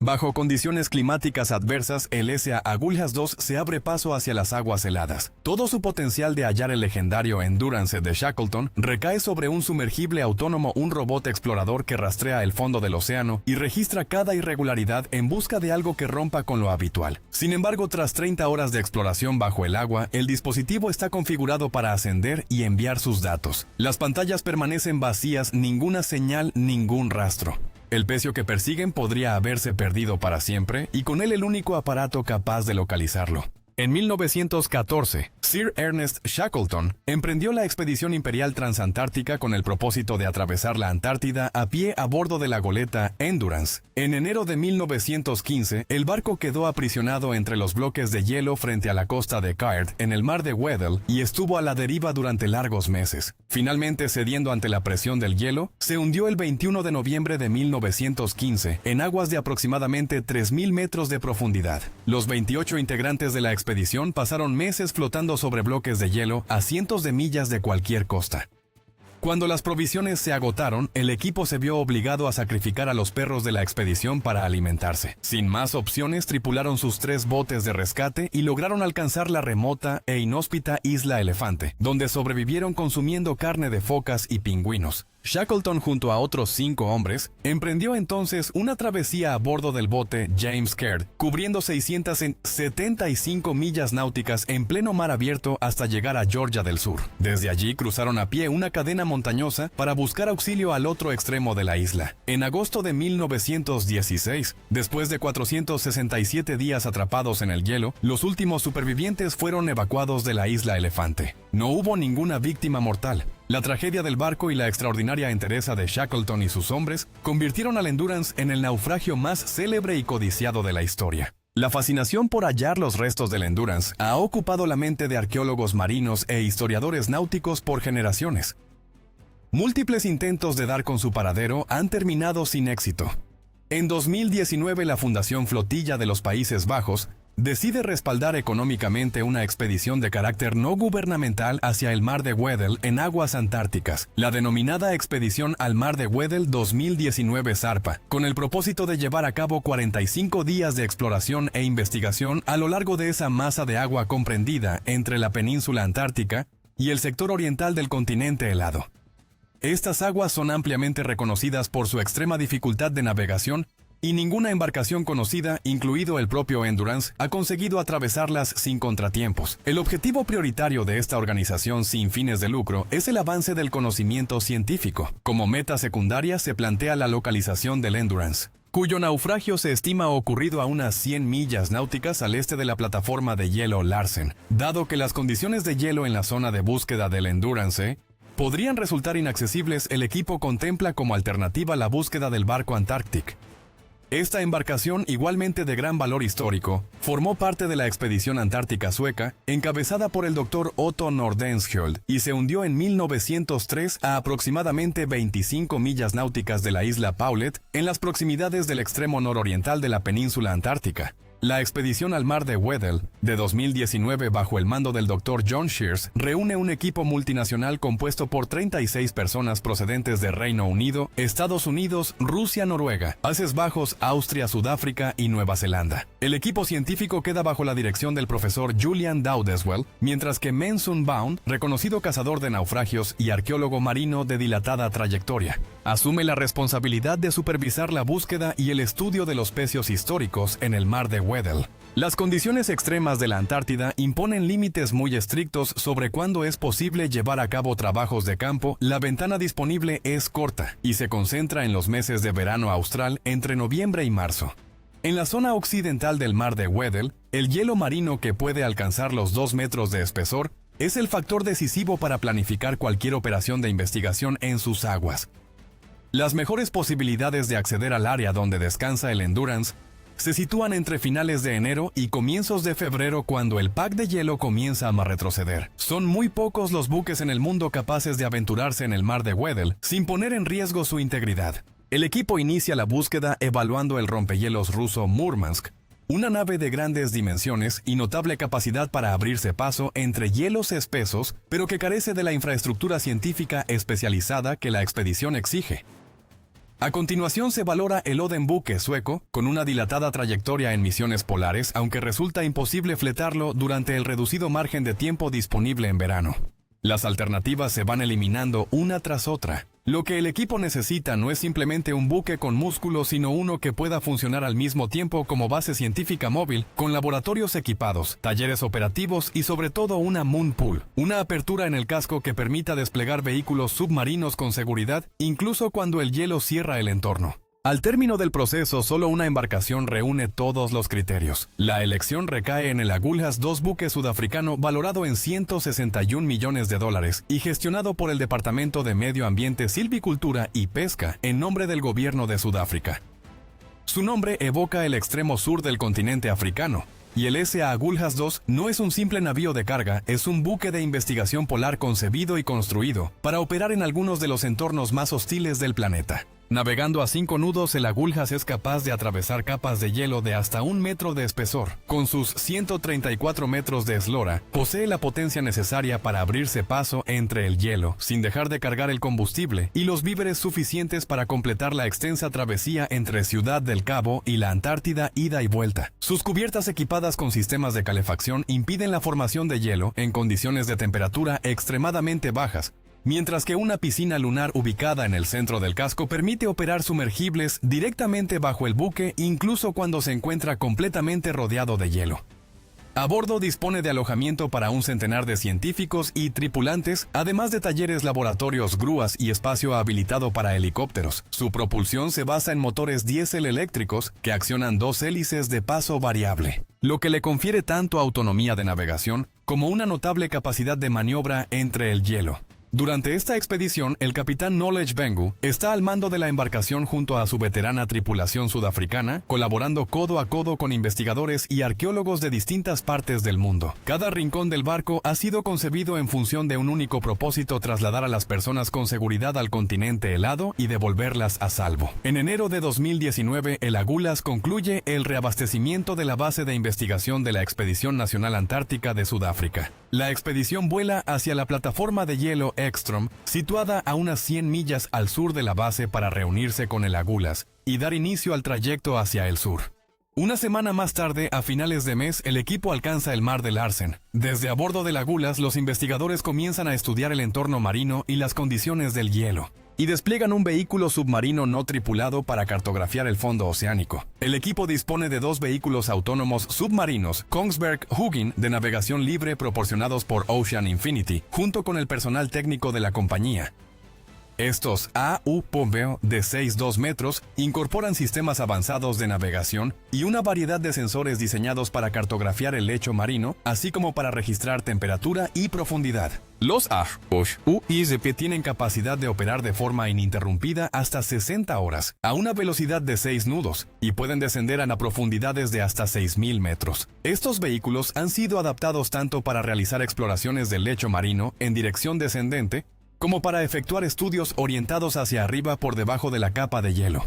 Bajo condiciones climáticas adversas, el SA Agulhas II se abre paso hacia las aguas heladas. Todo su potencial de hallar el legendario Endurance de Shackleton recae sobre un sumergible autónomo, un robot explorador que rastrea el fondo del océano y registra cada irregularidad en busca de algo que rompa con lo habitual. Sin embargo, tras 30 horas de exploración bajo el agua, el dispositivo está configurado para ascender y enviar sus datos. Las pantallas permanecen vacías, ninguna señal, ningún rastro. El pecio que persiguen podría haberse perdido para siempre y con él el único aparato capaz de localizarlo. En 1914, Sir Ernest Shackleton emprendió la expedición imperial transantártica con el propósito de atravesar la Antártida a pie a bordo de la goleta Endurance. En enero de 1915, el barco quedó aprisionado entre los bloques de hielo frente a la costa de Caird en el mar de Weddell y estuvo a la deriva durante largos meses. Finalmente, cediendo ante la presión del hielo, se hundió el 21 de noviembre de 1915 en aguas de aproximadamente 3.000 metros de profundidad. Los 28 integrantes de la expedición pasaron meses flotando sobre bloques de hielo a cientos de millas de cualquier costa. Cuando las provisiones se agotaron, el equipo se vio obligado a sacrificar a los perros de la expedición para alimentarse. Sin más opciones, tripularon sus 3 botes de rescate y lograron alcanzar la remota e inhóspita Isla Elefante, donde sobrevivieron consumiendo carne de focas y pingüinos. Shackleton, junto a otros 5 hombres, emprendió entonces una travesía a bordo del bote James Caird, cubriendo 675 millas náuticas en pleno mar abierto hasta llegar a Georgia del Sur. Desde allí cruzaron a pie una cadena montañosa para buscar auxilio al otro extremo de la isla. En agosto de 1916, después de 467 días atrapados en el hielo, los últimos supervivientes fueron evacuados de la Isla Elefante. No hubo ninguna víctima mortal. La tragedia del barco y la extraordinaria entereza de Shackleton y sus hombres convirtieron al Endurance en el naufragio más célebre y codiciado de la historia. La fascinación por hallar los restos del Endurance ha ocupado la mente de arqueólogos marinos e historiadores náuticos por generaciones. Múltiples intentos de dar con su paradero han terminado sin éxito. En 2019, la Fundación Flotilla de los Países Bajos decide respaldar económicamente una expedición de carácter no gubernamental hacia el mar de Weddell en aguas antárticas, la denominada Expedición al Mar de Weddell 2019 ZARPA, con el propósito de llevar a cabo 45 días de exploración e investigación a lo largo de esa masa de agua comprendida entre la península antártica y el sector oriental del continente helado. Estas aguas son ampliamente reconocidas por su extrema dificultad de navegación y ninguna embarcación conocida, incluido el propio Endurance, ha conseguido atravesarlas sin contratiempos. El objetivo prioritario de esta organización sin fines de lucro es el avance del conocimiento científico. Como meta secundaria se plantea la localización del Endurance, cuyo naufragio se estima ocurrido a unas 100 millas náuticas al este de la plataforma de hielo Larsen. Dado que las condiciones de hielo en la zona de búsqueda del Endurance podrían resultar inaccesibles, el equipo contempla como alternativa la búsqueda del barco Antarctic. Esta embarcación, igualmente de gran valor histórico, formó parte de la expedición antártica sueca, encabezada por el Dr. Otto Nordenskjöld, y se hundió en 1903 a aproximadamente 25 millas náuticas de la isla Paulet, en las proximidades del extremo nororiental de la península antártica. La expedición al mar de Weddell, de 2019 bajo el mando del Dr. John Shears, reúne un equipo multinacional compuesto por 36 personas procedentes de Reino Unido, Estados Unidos, Rusia, Noruega, Países Bajos, Austria, Sudáfrica y Nueva Zelanda. El equipo científico queda bajo la dirección del profesor Julian Dowdeswell, mientras que Mensun Baum, reconocido cazador de naufragios y arqueólogo marino de dilatada trayectoria, asume la responsabilidad de supervisar la búsqueda y el estudio de los pecios históricos en el mar de Weddell. Las condiciones extremas de la Antártida imponen límites muy estrictos sobre cuándo es posible llevar a cabo trabajos de campo. La ventana disponible es corta y se concentra en los meses de verano austral entre noviembre y marzo. En la zona occidental del mar de Weddell, el hielo marino, que puede alcanzar los 2 metros de espesor, es el factor decisivo para planificar cualquier operación de investigación en sus aguas. Las mejores posibilidades de acceder al área donde descansa el Endurance se sitúan entre finales de enero y comienzos de febrero, cuando el pack de hielo comienza a retroceder. Son muy pocos los buques en el mundo capaces de aventurarse en el mar de Weddell sin poner en riesgo su integridad. El equipo inicia la búsqueda evaluando el rompehielos ruso Murmansk, una nave de grandes dimensiones y notable capacidad para abrirse paso entre hielos espesos, pero que carece de la infraestructura científica especializada que la expedición exige. A continuación se valora el Oden buque sueco, con una dilatada trayectoria en misiones polares, aunque resulta imposible fletarlo durante el reducido margen de tiempo disponible en verano. Las alternativas se van eliminando una tras otra. Lo que el equipo necesita no es simplemente un buque con músculos, sino uno que pueda funcionar al mismo tiempo como base científica móvil, con laboratorios equipados, talleres operativos y sobre todo una moon pool, una apertura en el casco que permita desplegar vehículos submarinos con seguridad, incluso cuando el hielo cierra el entorno. Al término del proceso, solo una embarcación reúne todos los criterios. La elección recae en el Agulhas 2 buque sudafricano valorado en $161 millones y gestionado por el Departamento de Medio Ambiente, Silvicultura y Pesca en nombre del gobierno de Sudáfrica. Su nombre evoca el extremo sur del continente africano, y el SA Agulhas 2 no es un simple navío de carga, es un buque de investigación polar concebido y construido para operar en algunos de los entornos más hostiles del planeta. Navegando a 5 nudos, el Agulhas es capaz de atravesar capas de hielo de hasta 1 metro de espesor. Con sus 134 metros de eslora, posee la potencia necesaria para abrirse paso entre el hielo, sin dejar de cargar el combustible y los víveres suficientes para completar la extensa travesía entre Ciudad del Cabo y la Antártida ida y vuelta. Sus cubiertas equipadas con sistemas de calefacción impiden la formación de hielo en condiciones de temperatura extremadamente bajas, mientras que una piscina lunar ubicada en el centro del casco permite operar sumergibles directamente bajo el buque incluso cuando se encuentra completamente rodeado de hielo. A bordo dispone de alojamiento para un centenar de científicos y tripulantes, además de talleres, laboratorios, grúas y espacio habilitado para helicópteros. Su propulsión se basa en motores diésel eléctricos que accionan 2 hélices de paso variable, lo que le confiere tanto autonomía de navegación como una notable capacidad de maniobra entre el hielo. Durante esta expedición, el capitán Knowledge Bengu está al mando de la embarcación junto a su veterana tripulación sudafricana, colaborando codo a codo con investigadores y arqueólogos de distintas partes del mundo. Cada rincón del barco ha sido concebido en función de un único propósito: trasladar a las personas con seguridad al continente helado y devolverlas a salvo. En enero de 2019, el Agulhas concluye el reabastecimiento de la base de investigación de la Expedición Nacional Antártica de Sudáfrica. La expedición vuela hacia la plataforma de hielo Ekstrom, situada a unas 100 millas al sur de la base, para reunirse con el Agulhas y dar inicio al trayecto hacia el sur. Una semana más tarde, a finales de mes, el equipo alcanza el mar de Larsen. Desde a bordo del Agulhas, los investigadores comienzan a estudiar el entorno marino y las condiciones del hielo, y despliegan un vehículo submarino no tripulado para cartografiar el fondo oceánico. El equipo dispone de 2 vehículos autónomos submarinos Kongsberg Hugin de navegación libre proporcionados por Ocean Infinity, junto con el personal técnico de la compañía. Estos AUPOV de 6,2 metros incorporan sistemas avanzados de navegación y una variedad de sensores diseñados para cartografiar el lecho marino, así como para registrar temperatura y profundidad. Los AUIZP tienen capacidad de operar de forma ininterrumpida hasta 60 horas, a una velocidad de 6 nudos, y pueden descender a profundidades de hasta 6.000 metros. Estos vehículos han sido adaptados tanto para realizar exploraciones del lecho marino en dirección descendente, como para efectuar estudios orientados hacia arriba por debajo de la capa de hielo.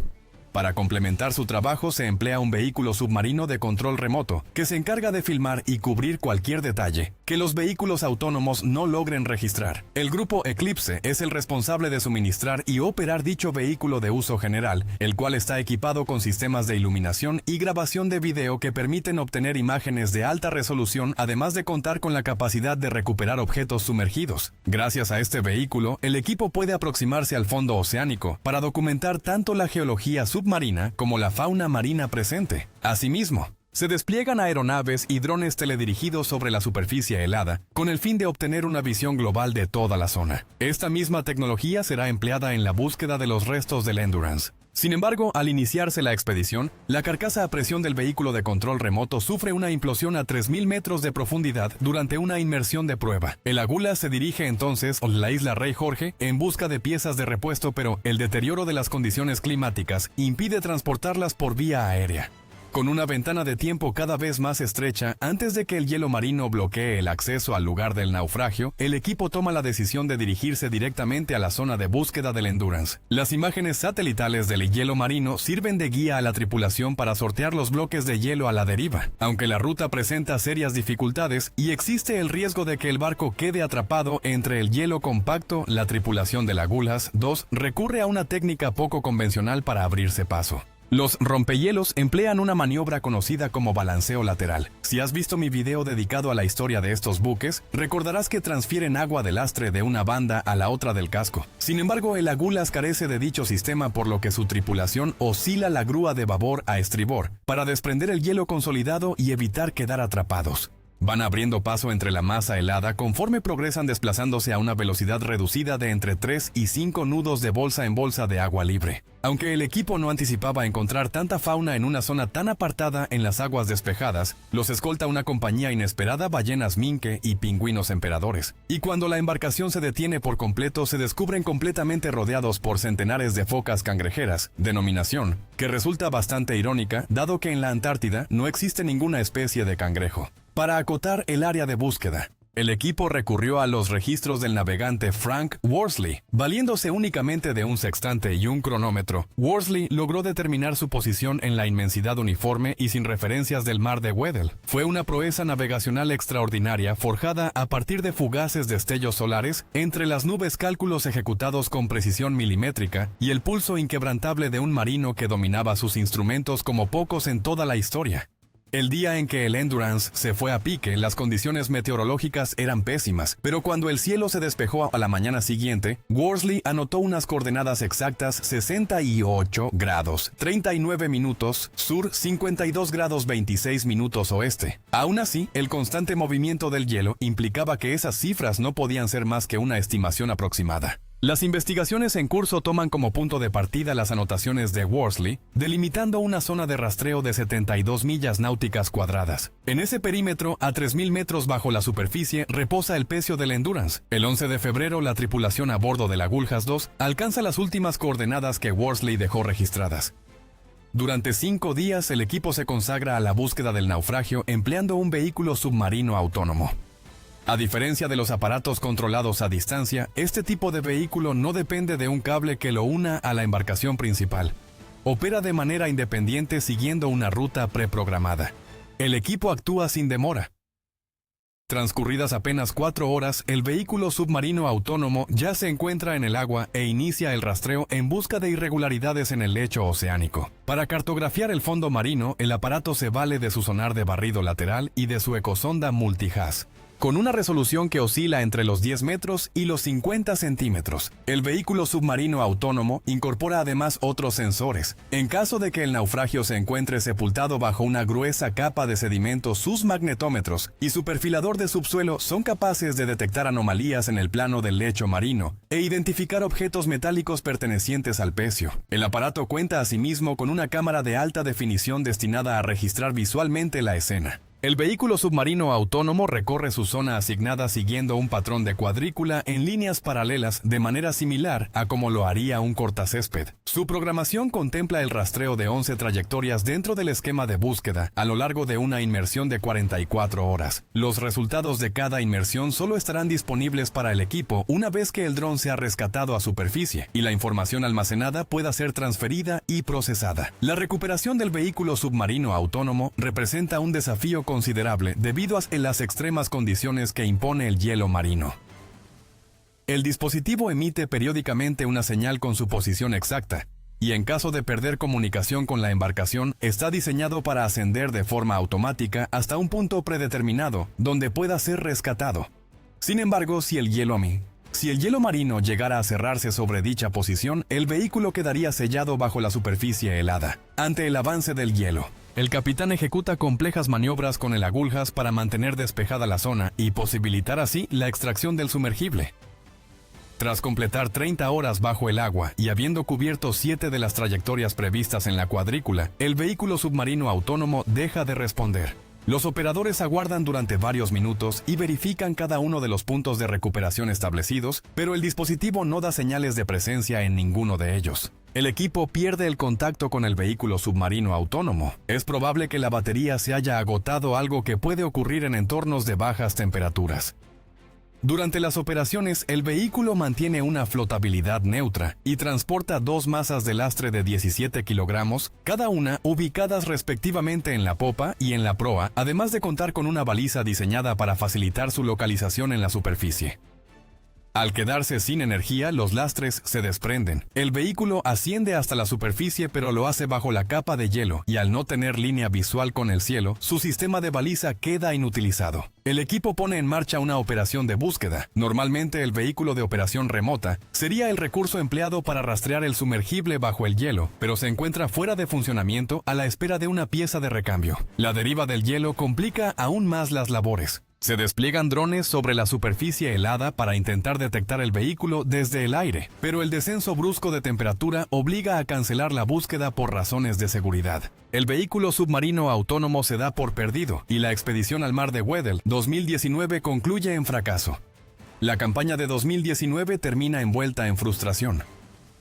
Para complementar su trabajo se emplea un vehículo submarino de control remoto que se encarga de filmar y cubrir cualquier detalle que los vehículos autónomos no logren registrar. El grupo Eclipse es el responsable de suministrar y operar dicho vehículo de uso general, el cual está equipado con sistemas de iluminación y grabación de video que permiten obtener imágenes de alta resolución, además de contar con la capacidad de recuperar objetos sumergidos. Gracias a este vehículo, el equipo puede aproximarse al fondo oceánico para documentar tanto la geología submarina como la fauna marina presente. Asimismo, se despliegan aeronaves y drones teledirigidos sobre la superficie helada, con el fin de obtener una visión global de toda la zona. Esta misma tecnología será empleada en la búsqueda de los restos del Endurance. Sin embargo, al iniciarse la expedición, la carcasa a presión del vehículo de control remoto sufre una implosión a 3.000 metros de profundidad durante una inmersión de prueba. El Agulhas se dirige entonces a la isla Rey Jorge en busca de piezas de repuesto, pero el deterioro de las condiciones climáticas impide transportarlas por vía aérea. Con una ventana de tiempo cada vez más estrecha, antes de que el hielo marino bloquee el acceso al lugar del naufragio, el equipo toma la decisión de dirigirse directamente a la zona de búsqueda del Endurance. Las imágenes satelitales del hielo marino sirven de guía a la tripulación para sortear los bloques de hielo a la deriva. Aunque la ruta presenta serias dificultades y existe el riesgo de que el barco quede atrapado entre el hielo compacto, la tripulación del Agulhas 2 recurre a una técnica poco convencional para abrirse paso. Los rompehielos emplean una maniobra conocida como balanceo lateral. Si has visto mi video dedicado a la historia de estos buques, recordarás que transfieren agua del lastre de una banda a la otra del casco. Sin embargo, el Agulhas carece de dicho sistema, por lo que su tripulación oscila la grúa de babor a estribor para desprender el hielo consolidado y evitar quedar atrapados. Van abriendo paso entre la masa helada conforme progresan, desplazándose a una velocidad reducida de entre 3 y 5 nudos de bolsa en bolsa de agua libre. Aunque el equipo no anticipaba encontrar tanta fauna en una zona tan apartada en las aguas despejadas, los escolta una compañía inesperada: ballenas minke y pingüinos emperadores. Y cuando la embarcación se detiene por completo, se descubren completamente rodeados por centenares de focas cangrejeras, denominación que resulta bastante irónica, dado que en la Antártida no existe ninguna especie de cangrejo. Para acotar el área de búsqueda, el equipo recurrió a los registros del navegante Frank Worsley. Valiéndose únicamente de un sextante y un cronómetro, Worsley logró determinar su posición en la inmensidad uniforme y sin referencias del mar de Weddell. Fue una proeza navegacional extraordinaria, forjada a partir de fugaces destellos solares entre las nubes, cálculos ejecutados con precisión milimétrica y el pulso inquebrantable de un marino que dominaba sus instrumentos como pocos en toda la historia. El día en que el Endurance se fue a pique, las condiciones meteorológicas eran pésimas, pero cuando el cielo se despejó a la mañana siguiente, Worsley anotó unas coordenadas exactas: 68 grados, 39 minutos sur, 52 grados 26 minutos oeste. Aún así, el constante movimiento del hielo implicaba que esas cifras no podían ser más que una estimación aproximada. Las investigaciones en curso toman como punto de partida las anotaciones de Worsley, delimitando una zona de rastreo de 72 millas náuticas cuadradas. En ese perímetro, a 3.000 metros bajo la superficie, reposa el pecio del Endurance. El 11 de febrero, la tripulación a bordo del Agulhas 2 alcanza las últimas coordenadas que Worsley dejó registradas. Durante 5 días, el equipo se consagra a la búsqueda del naufragio empleando un vehículo submarino autónomo. A diferencia de los aparatos controlados a distancia, este tipo de vehículo no depende de un cable que lo una a la embarcación principal. Opera de manera independiente siguiendo una ruta preprogramada. El equipo actúa sin demora. Transcurridas apenas 4 horas, el vehículo submarino autónomo ya se encuentra en el agua e inicia el rastreo en busca de irregularidades en el lecho oceánico. Para cartografiar el fondo marino, el aparato se vale de su sonar de barrido lateral y de su ecosonda multihaz. Con una resolución que oscila entre los 10 metros y los 50 centímetros. El vehículo submarino autónomo incorpora además otros sensores. En caso de que el naufragio se encuentre sepultado bajo una gruesa capa de sedimento, sus magnetómetros y su perfilador de subsuelo son capaces de detectar anomalías en el plano del lecho marino e identificar objetos metálicos pertenecientes al pecio. El aparato cuenta asimismo con una cámara de alta definición destinada a registrar visualmente la escena. El vehículo submarino autónomo recorre su zona asignada siguiendo un patrón de cuadrícula en líneas paralelas de manera similar a como lo haría un cortacésped. Su programación contempla el rastreo de 11 trayectorias dentro del esquema de búsqueda a lo largo de una inmersión de 44 horas. Los resultados de cada inmersión solo estarán disponibles para el equipo una vez que el dron sea rescatado a superficie y la información almacenada pueda ser transferida y procesada. La recuperación del vehículo submarino autónomo representa un desafío considerable debido a las extremas condiciones que impone el hielo marino. El dispositivo emite periódicamente una señal con su posición exacta, y en caso de perder comunicación con la embarcación, está diseñado para ascender de forma automática hasta un punto predeterminado, donde pueda ser rescatado. Sin embargo, si el hielo marino llegara a cerrarse sobre dicha posición, el vehículo quedaría sellado bajo la superficie helada. Ante el avance del hielo, el capitán ejecuta complejas maniobras con el Agulhas para mantener despejada la zona y posibilitar así la extracción del sumergible. Tras completar 30 horas bajo el agua y habiendo cubierto 7 de las trayectorias previstas en la cuadrícula, el vehículo submarino autónomo deja de responder. Los operadores aguardan durante varios minutos y verifican cada uno de los puntos de recuperación establecidos, pero el dispositivo no da señales de presencia en ninguno de ellos. El equipo pierde el contacto con el vehículo submarino autónomo. Es probable que la batería se haya agotado, algo que puede ocurrir en entornos de bajas temperaturas. Durante las operaciones, el vehículo mantiene una flotabilidad neutra y transporta dos masas de lastre de 17 kilogramos, cada una ubicadas respectivamente en la popa y en la proa, además de contar con una baliza diseñada para facilitar su localización en la superficie. Al quedarse sin energía, los lastres se desprenden. El vehículo asciende hasta la superficie, pero lo hace bajo la capa de hielo, y al no tener línea visual con el cielo, su sistema de baliza queda inutilizado. El equipo pone en marcha una operación de búsqueda. Normalmente el vehículo de operación remota sería el recurso empleado para rastrear el sumergible bajo el hielo, pero se encuentra fuera de funcionamiento a la espera de una pieza de recambio. La deriva del hielo complica aún más las labores. Se despliegan drones sobre la superficie helada para intentar detectar el vehículo desde el aire, pero el descenso brusco de temperatura obliga a cancelar la búsqueda por razones de seguridad. El vehículo submarino autónomo se da por perdido y la expedición al mar de Weddell 2019 concluye en fracaso. La campaña de 2019 termina envuelta en frustración.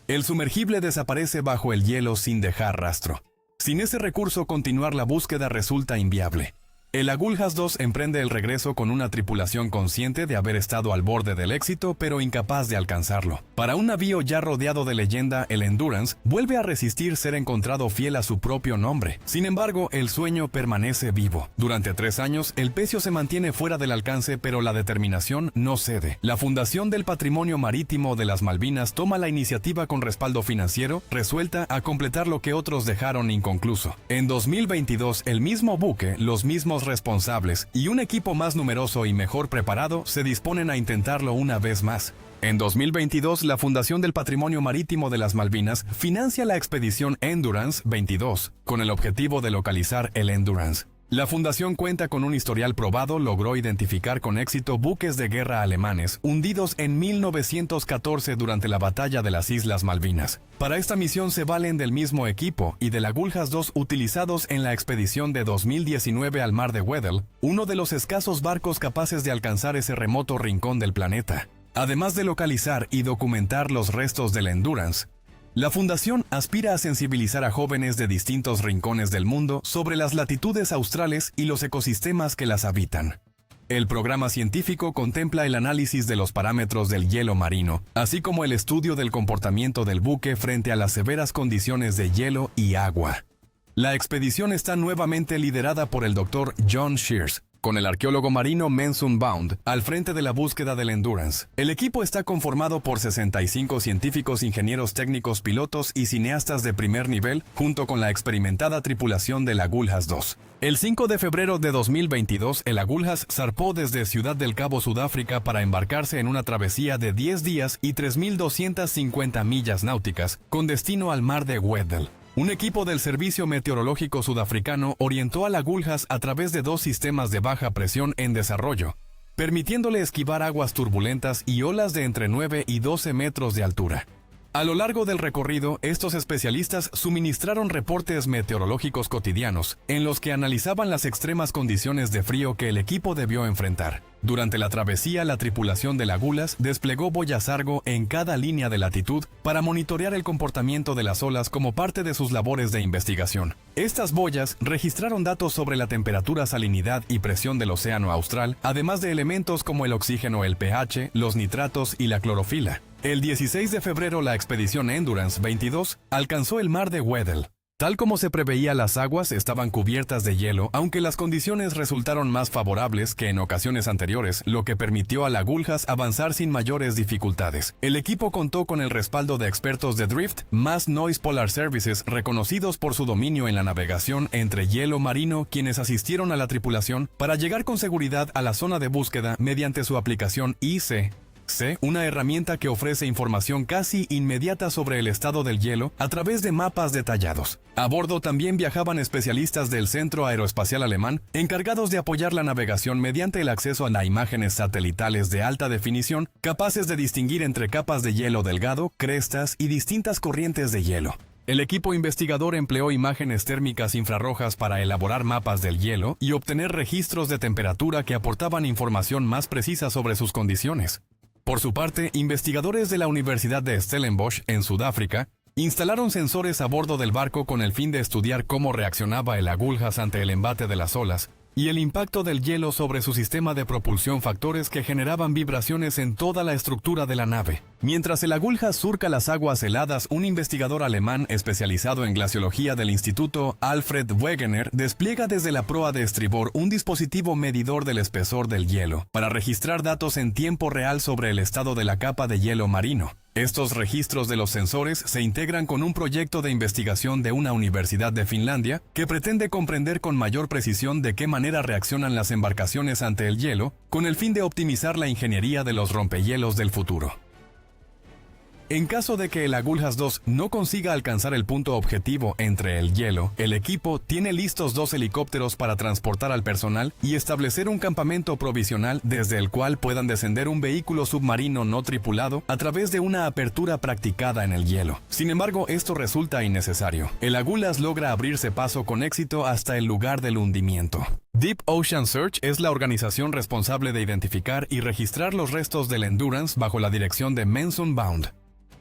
El sumergible desaparece bajo el hielo sin dejar rastro. Sin ese recurso, continuar la búsqueda resulta inviable. El Agulhas 2 emprende el regreso con una tripulación consciente de haber estado al borde del éxito, pero incapaz de alcanzarlo. Para un navío ya rodeado de leyenda, el Endurance vuelve a resistir ser encontrado fiel a su propio nombre. Sin embargo, el sueño permanece vivo. Durante 3 años, el pecio se mantiene fuera del alcance, pero la determinación no cede. La Fundación del Patrimonio Marítimo de las Malvinas toma la iniciativa con respaldo financiero, resuelta a completar lo que otros dejaron inconcluso. En 2022, el mismo buque, los mismos responsables y un equipo más numeroso y mejor preparado se disponen a intentarlo una vez más. En 2022, la Fundación del Patrimonio Marítimo de las Malvinas financia la expedición Endurance 22, con el objetivo de localizar el Endurance. La fundación cuenta con un historial probado, logró identificar con éxito buques de guerra alemanes hundidos en 1914 durante la batalla de las Islas Malvinas. Para esta misión se valen del mismo equipo y del Agulhas 2 utilizados en la expedición de 2019 al mar de Weddell, uno de los escasos barcos capaces de alcanzar ese remoto rincón del planeta. Además de localizar y documentar los restos del Endurance, la Fundación aspira a sensibilizar a jóvenes de distintos rincones del mundo sobre las latitudes australes y los ecosistemas que las habitan. El programa científico contempla el análisis de los parámetros del hielo marino, así como el estudio del comportamiento del buque frente a las severas condiciones de hielo y agua. La expedición está nuevamente liderada por el Dr. John Shears, con el arqueólogo marino Mensun Bound al frente de la búsqueda del Endurance. El equipo está conformado por 65 científicos, ingenieros técnicos, pilotos y cineastas de primer nivel, junto con la experimentada tripulación del Agulhas 2. El 5 de febrero de 2022, el Agulhas zarpó desde Ciudad del Cabo, Sudáfrica, para embarcarse en una travesía de 10 días y 3.250 millas náuticas, con destino al mar de Weddell. Un equipo del Servicio Meteorológico Sudafricano orientó al Agulhas a través de 2 sistemas de baja presión en desarrollo, permitiéndole esquivar aguas turbulentas y olas de entre 9 y 12 metros de altura. A lo largo del recorrido, estos especialistas suministraron reportes meteorológicos cotidianos, en los que analizaban las extremas condiciones de frío que el equipo debió enfrentar. Durante la travesía, la tripulación del Agulhas desplegó boyas Argo en cada línea de latitud para monitorear el comportamiento de las olas como parte de sus labores de investigación. Estas boyas registraron datos sobre la temperatura, salinidad y presión del océano austral, además de elementos como el oxígeno, el pH, los nitratos y la clorofila. El 16 de febrero, la expedición Endurance 22 alcanzó el mar de Weddell. Tal como se preveía, las aguas estaban cubiertas de hielo, aunque las condiciones resultaron más favorables que en ocasiones anteriores, lo que permitió al Agulhas avanzar sin mayores dificultades. El equipo contó con el respaldo de expertos de Drift, más Noise Polar Services, reconocidos por su dominio en la navegación entre hielo marino, quienes asistieron a la tripulación para llegar con seguridad a la zona de búsqueda mediante su aplicación IC. Una herramienta que ofrece información casi inmediata sobre el estado del hielo a través de mapas detallados. A bordo también viajaban especialistas del Centro Aeroespacial Alemán, encargados de apoyar la navegación mediante el acceso a imágenes satelitales de alta definición, capaces de distinguir entre capas de hielo delgado, crestas y distintas corrientes de hielo. El equipo investigador empleó imágenes térmicas infrarrojas para elaborar mapas del hielo y obtener registros de temperatura que aportaban información más precisa sobre sus condiciones. Por su parte, investigadores de la Universidad de Stellenbosch, en Sudáfrica, instalaron sensores a bordo del barco con el fin de estudiar cómo reaccionaba el Agulhas ante el embate de las olas y el impacto del hielo sobre su sistema de propulsión, factores que generaban vibraciones en toda la estructura de la nave. Mientras el Agulhas surca las aguas heladas, un investigador alemán especializado en glaciología del Instituto Alfred Wegener despliega desde la proa de estribor un dispositivo medidor del espesor del hielo para registrar datos en tiempo real sobre el estado de la capa de hielo marino. Estos registros de los sensores se integran con un proyecto de investigación de una universidad de Finlandia que pretende comprender con mayor precisión de qué manera reaccionan las embarcaciones ante el hielo, con el fin de optimizar la ingeniería de los rompehielos del futuro. En caso de que el Agulhas 2 no consiga alcanzar el punto objetivo entre el hielo, el equipo tiene listos 2 helicópteros para transportar al personal y establecer un campamento provisional desde el cual puedan descender un vehículo submarino no tripulado a través de una apertura practicada en el hielo. Sin embargo, esto resulta innecesario. El Agulhas logra abrirse paso con éxito hasta el lugar del hundimiento. Deep Ocean Search es la organización responsable de identificar y registrar los restos del Endurance bajo la dirección de Menson Bound.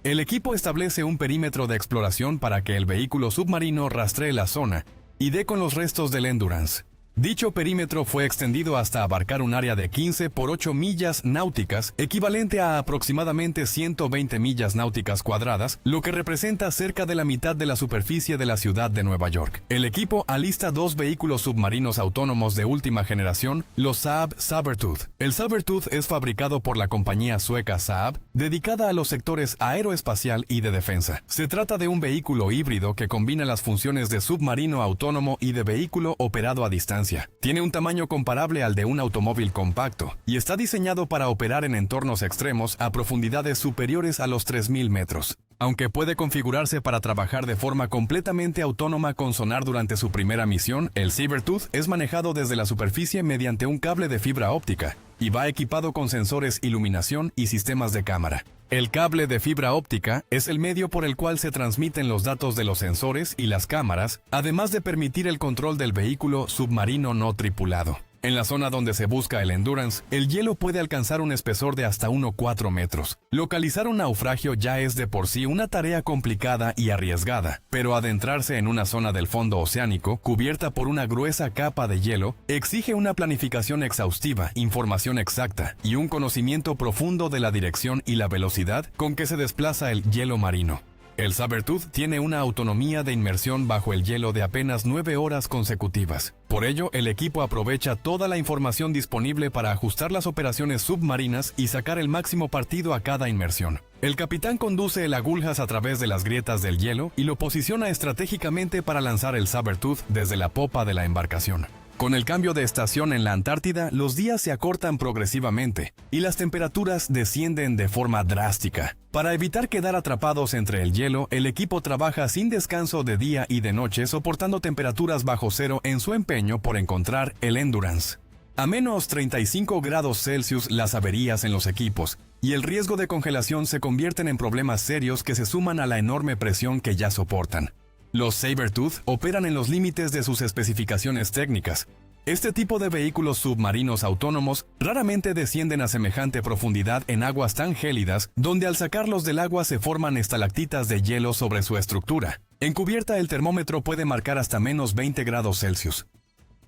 El equipo establece un perímetro de exploración para que el vehículo submarino rastree la zona y dé con los restos del Endurance. Dicho perímetro fue extendido hasta abarcar un área de 15 por 8 millas náuticas, equivalente a aproximadamente 120 millas náuticas cuadradas, lo que representa cerca de la mitad de la superficie de la ciudad de Nueva York. El equipo alista 2 vehículos submarinos autónomos de última generación, los Saab Sabertooth. El Sabertooth es fabricado por la compañía sueca Saab, dedicada a los sectores aeroespacial y de defensa. Se trata de un vehículo híbrido que combina las funciones de submarino autónomo y de vehículo operado a distancia. Tiene un tamaño comparable al de un automóvil compacto y está diseñado para operar en entornos extremos a profundidades superiores a los 3.000 metros. Aunque puede configurarse para trabajar de forma completamente autónoma con sonar durante su primera misión, el Sabertooth es manejado desde la superficie mediante un cable de fibra óptica y va equipado con sensores, iluminación y sistemas de cámara. El cable de fibra óptica es el medio por el cual se transmiten los datos de los sensores y las cámaras, además de permitir el control del vehículo submarino no tripulado. En la zona donde se busca el Endurance, el hielo puede alcanzar un espesor de hasta 1,4 metros. Localizar un naufragio ya es de por sí una tarea complicada y arriesgada, pero adentrarse en una zona del fondo oceánico, cubierta por una gruesa capa de hielo, exige una planificación exhaustiva, información exacta y un conocimiento profundo de la dirección y la velocidad con que se desplaza el hielo marino. El Sabertooth tiene una autonomía de inmersión bajo el hielo de apenas 9 horas consecutivas. Por ello, el equipo aprovecha toda la información disponible para ajustar las operaciones submarinas y sacar el máximo partido a cada inmersión. El capitán conduce el Agulhas a través de las grietas del hielo y lo posiciona estratégicamente para lanzar el Sabertooth desde la popa de la embarcación. Con el cambio de estación en la Antártida, los días se acortan progresivamente y las temperaturas descienden de forma drástica. Para evitar quedar atrapados entre el hielo, el equipo trabaja sin descanso de día y de noche, soportando temperaturas bajo cero en su empeño por encontrar el Endurance. A menos 35 grados Celsius, las averías en los equipos y el riesgo de congelación se convierten en problemas serios que se suman a la enorme presión que ya soportan. Los Sabertooth operan en los límites de sus especificaciones técnicas. Este tipo de vehículos submarinos autónomos raramente descienden a semejante profundidad en aguas tan gélidas, donde al sacarlos del agua se forman estalactitas de hielo sobre su estructura. En cubierta, el termómetro puede marcar hasta menos 20 grados Celsius.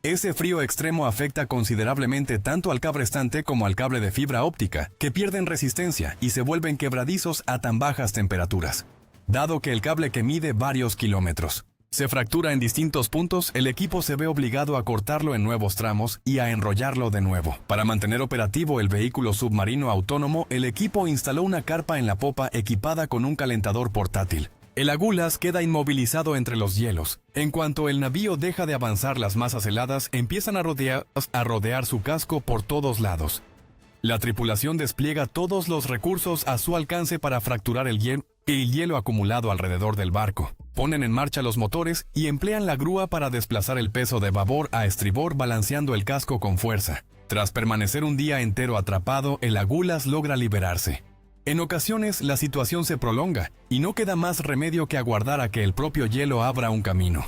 Ese frío extremo afecta considerablemente tanto al cabrestante como al cable de fibra óptica, que pierden resistencia y se vuelven quebradizos a tan bajas temperaturas. Dado que el cable que mide varios kilómetros se fractura en distintos puntos, el equipo se ve obligado a cortarlo en nuevos tramos y a enrollarlo de nuevo. Para mantener operativo el vehículo submarino autónomo, el equipo instaló una carpa en la popa equipada con un calentador portátil. El Agulhas queda inmovilizado entre los hielos. En cuanto el navío deja de avanzar, las masas heladas empiezan a rodear su casco por todos lados. La tripulación despliega todos los recursos a su alcance para fracturar el hielo acumulado alrededor del barco. Ponen en marcha los motores y emplean la grúa para desplazar el peso de babor a estribor, balanceando el casco con fuerza. Tras permanecer un día entero atrapado, el Agulhas logra liberarse. En ocasiones la situación se prolonga y no queda más remedio que aguardar a que el propio hielo abra un camino.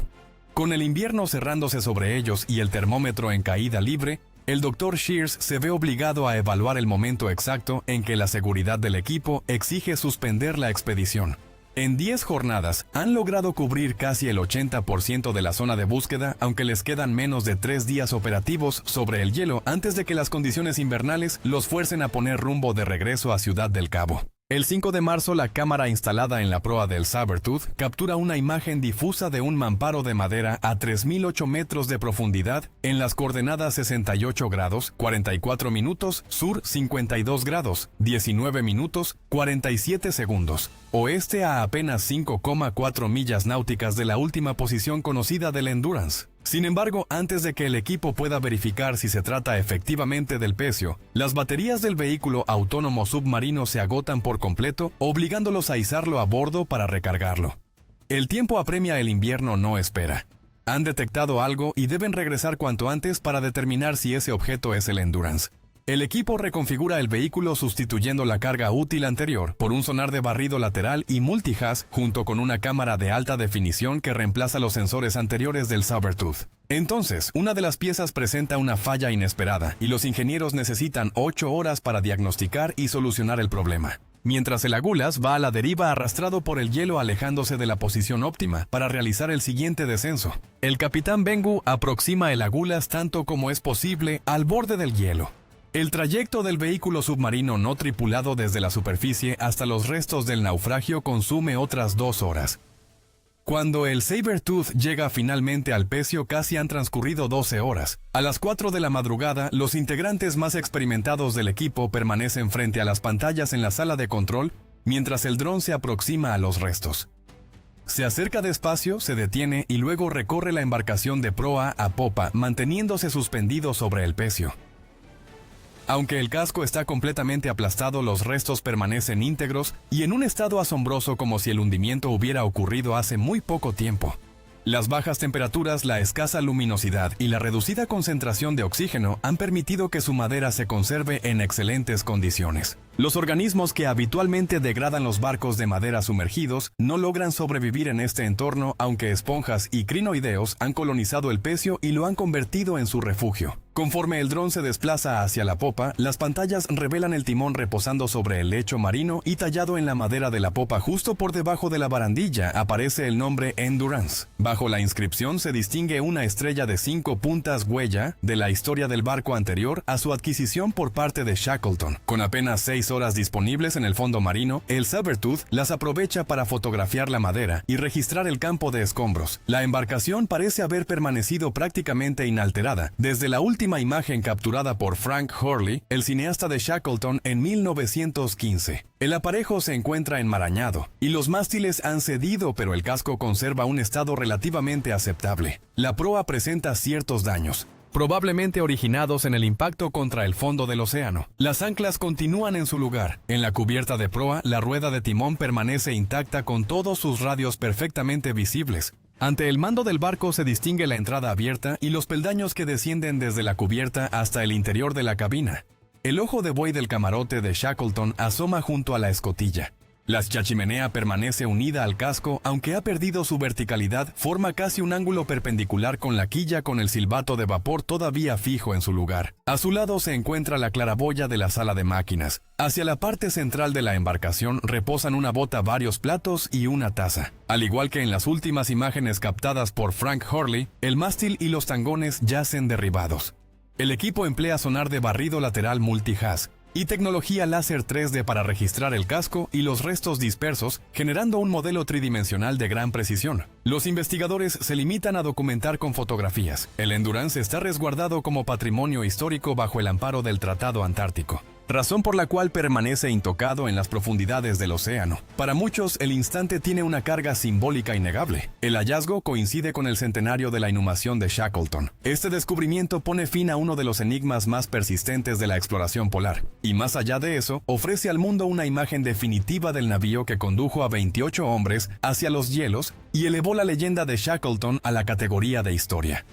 Con el invierno cerrándose sobre ellos y el termómetro en caída libre, el Dr. Shears se ve obligado a evaluar el momento exacto en que la seguridad del equipo exige suspender la expedición. En 10 jornadas han logrado cubrir casi el 80% de la zona de búsqueda, aunque les quedan menos de 3 días operativos sobre el hielo antes de que las condiciones invernales los fuercen a poner rumbo de regreso a Ciudad del Cabo. El 5 de marzo, la cámara instalada en la proa del Sabertooth captura una imagen difusa de un mamparo de madera a 3.008 metros de profundidad en las coordenadas 68 grados, 44 minutos, sur 52 grados, 19 minutos, 47 segundos, oeste a apenas 5,4 millas náuticas de la última posición conocida del Endurance. Sin embargo, antes de que el equipo pueda verificar si se trata efectivamente del pecio, las baterías del vehículo autónomo submarino se agotan por completo, obligándolos a izarlo a bordo para recargarlo. El tiempo apremia, el invierno no espera. Han detectado algo y deben regresar cuanto antes para determinar si ese objeto es el Endurance. El equipo reconfigura el vehículo sustituyendo la carga útil anterior por un sonar de barrido lateral y multihaz junto con una cámara de alta definición que reemplaza los sensores anteriores del Sabertooth. Entonces, una de las piezas presenta una falla inesperada y los ingenieros necesitan 8 horas para diagnosticar y solucionar el problema. Mientras el Agulhas va a la deriva arrastrado por el hielo alejándose de la posición óptima para realizar el siguiente descenso. El capitán Bengu aproxima el Agulhas tanto como es posible al borde del hielo. El trayecto del vehículo submarino no tripulado desde la superficie hasta los restos del naufragio consume otras 2 horas. Cuando el Sabertooth llega finalmente al pecio, casi han transcurrido 12 horas. A las 4 de la madrugada, los integrantes más experimentados del equipo permanecen frente a las pantallas en la sala de control mientras el dron se aproxima a los restos. Se acerca despacio, se detiene y luego recorre la embarcación de proa a popa, manteniéndose suspendido sobre el pecio. Aunque el casco está completamente aplastado, los restos permanecen íntegros y en un estado asombroso como si el hundimiento hubiera ocurrido hace muy poco tiempo. Las bajas temperaturas, la escasa luminosidad y la reducida concentración de oxígeno han permitido que su madera se conserve en excelentes condiciones. Los organismos que habitualmente degradan los barcos de madera sumergidos no logran sobrevivir en este entorno, aunque esponjas y crinoideos han colonizado el pecio y lo han convertido en su refugio. Conforme el dron se desplaza hacia la popa, las pantallas revelan el timón reposando sobre el lecho marino y tallado en la madera de la popa justo por debajo de la barandilla aparece el nombre Endurance. Bajo la inscripción se distingue una estrella de 5 puntas, huella de la historia del barco anterior a su adquisición por parte de Shackleton. Con apenas 6 horas disponibles en el fondo marino, el Sabertooth las aprovecha para fotografiar la madera y registrar el campo de escombros. La embarcación parece haber permanecido prácticamente inalterada desde la última imagen capturada por Frank Hurley, el cineasta de Shackleton, en 1915. El aparejo se encuentra enmarañado y los mástiles han cedido, pero el casco conserva un estado relativamente aceptable. La proa presenta ciertos daños, probablemente originados en el impacto contra el fondo del océano. Las anclas continúan en su lugar. En la cubierta de proa, la rueda de timón permanece intacta con todos sus radios perfectamente visibles. Ante el mando del barco se distingue la entrada abierta y los peldaños que descienden desde la cubierta hasta el interior de la cabina. El ojo de buey del camarote de Shackleton asoma junto a la escotilla. La chimenea permanece unida al casco, aunque ha perdido su verticalidad, forma casi un ángulo perpendicular con la quilla con el silbato de vapor todavía fijo en su lugar. A su lado se encuentra la claraboya de la sala de máquinas. Hacia la parte central de la embarcación reposan una bota, varios platos y una taza. Al igual que en las últimas imágenes captadas por Frank Hurley, el mástil y los tangones yacen derribados. El equipo emplea sonar de barrido lateral multihaz y tecnología láser 3D para registrar el casco y los restos dispersos, generando un modelo tridimensional de gran precisión. Los investigadores se limitan a documentar con fotografías. El Endurance está resguardado como patrimonio histórico bajo el amparo del Tratado Antártico, razón por la cual permanece intocado en las profundidades del océano. Para muchos, el instante tiene una carga simbólica innegable. El hallazgo coincide con el centenario de la inhumación de Shackleton. Este descubrimiento pone fin a uno de los enigmas más persistentes de la exploración polar, y más allá de eso, ofrece al mundo una imagen definitiva del navío que condujo a 28 hombres hacia los hielos y elevó la leyenda de Shackleton a la categoría de historia.